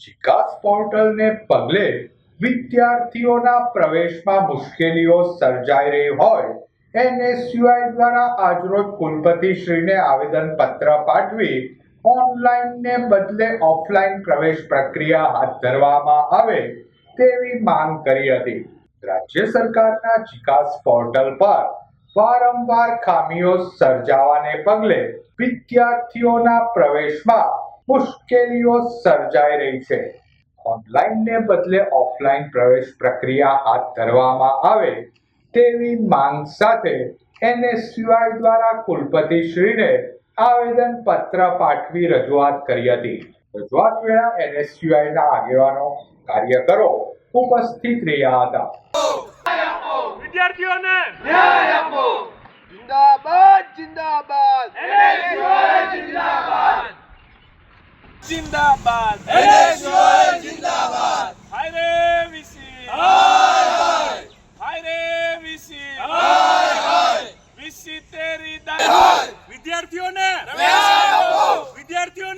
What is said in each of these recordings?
વિકાસ પોર્ટલને પગલે વિદ્યાર્થીઓના પ્રવેશમાં મુશ્કેલીઓ સર્જાઈ રહી હોય એનએસયુઆઈ દ્વારા આજરોજ કુલપતિશ્રીને આવેદનપત્ર પાઠવી ઓનલાઈનને બદલે ઓફલાઈન પ્રવેશ પ્રક્રિયા હાથ ધરવામાં આવે તેવી માંગ કરી હતી। રાજ્ય સરકારના વિકાસ પોર્ટલ પર વારંવાર ખામીઓ સર્જાવાને પગલે વિદ્યાર્થીઓના પ્રવેશમાં મુશ્કેલીઓ સર્જાઈ રહી છે। ઓનલાઈનને બદલે ઓફલાઈન પ્રવેશ પ્રક્રિયા હાથ ધરવામાં આવે તેવી માંગ સાથે એનએસયુઆઈ દ્વારા કુલપતિશ્રીને આવેદન પત્ર પાઠવી રજૂઆત કરી હતી। રજૂઆત વેળા એનએસયુઆઈના આગેવાનો કાર્યકરો ઉપસ્થિત રહ્યા હતા। વિદ્યાર્થીઓને ન્યાય આપો। जिंदाबाद जिंदाबाद जिंदाबाद जिंदाबाद जिंदाबाद हाय रे वीसी हाय रे वीसी वीसी तेरी दाद विद्यार्थियों विद्यार्थियों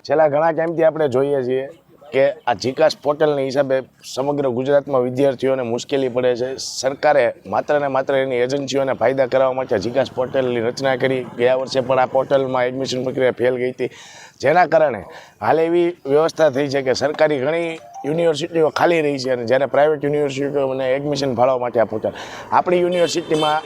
છેલ્લા ઘણા ટાઈમથી આપણે જોઈએ છીએ કે આ જીકાસ પોર્ટલની હિસાબે સમગ્ર ગુજરાતમાં વિદ્યાર્થીઓને મુશ્કેલી પડે છે। સરકારે માત્ર ને માત્ર એની એજન્સીઓને ફાયદા કરાવવા માટે જીકાસ પોર્ટલની રચના કરી। ગયા વર્ષે પણ આ પોર્ટલમાં એડમિશન પ્રક્રિયા ફેલ ગઈ હતી, જેના કારણે હાલ એવી વ્યવસ્થા થઈ છે કે સરકારી ઘણી યુનિવર્સિટીઓ ખાલી રહી છે અને જ્યારે પ્રાઇવેટ યુનિવર્સિટીઓને એડમિશન ફાળવવા માટે આ પોર્ટલ આપણી યુનિવર્સિટીમાં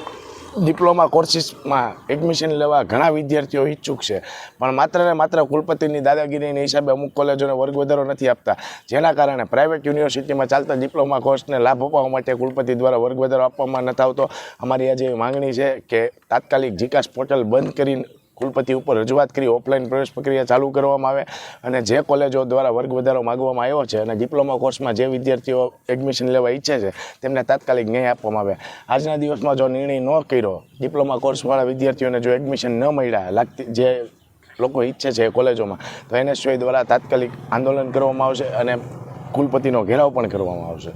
ડિપ્લોમા કોર્સિસમાં એડમિશન લેવા ઘણા વિદ્યાર્થીઓ ઈચ્છુક છે, પણ માત્ર ને માત્ર કુલપતિની દાદાગીરીના હિસાબે અમુક કોલેજોને વર્ગ વધારો નથી આપતા, જેના કારણે પ્રાઇવેટ યુનિવર્સિટીમાં ચાલતા ડિપ્લોમા કોર્સને લાભ અપાવવા માટે કુલપતિ દ્વારા વર્ગ વધારો આપવામાં નથી આવતો। અમારી આજે એવી માંગણી છે કે તાત્કાલિક જીકાસ પોર્ટલ બંધ કરીને કુલપતિ ઉપર રજૂઆત કરી ઓફલાઈન પ્રવેશ પ્રક્રિયા ચાલુ કરવામાં આવે અને જે કોલેજો દ્વારા વર્ગ વધારો માગવામાં આવ્યો છે અને ડિપ્લોમા કોર્સમાં જે વિદ્યાર્થીઓ એડમિશન લેવા ઈચ્છે છે તેમને તાત્કાલિક ન્યાય આપવામાં આવે। આજના દિવસમાં જો નિર્ણય ન કર્યો, ડિપ્લોમા કોર્સવાળા વિદ્યાર્થીઓને જો એડમિશન ન મળ્યા લાગતી જે લોકો ઈચ્છે છે કોલેજોમાં, તો એનએસયુઆઈ દ્વારા તાત્કાલિક આંદોલન કરવામાં આવશે અને કુલપતિનો ઘેરાવ પણ કરવામાં આવશે।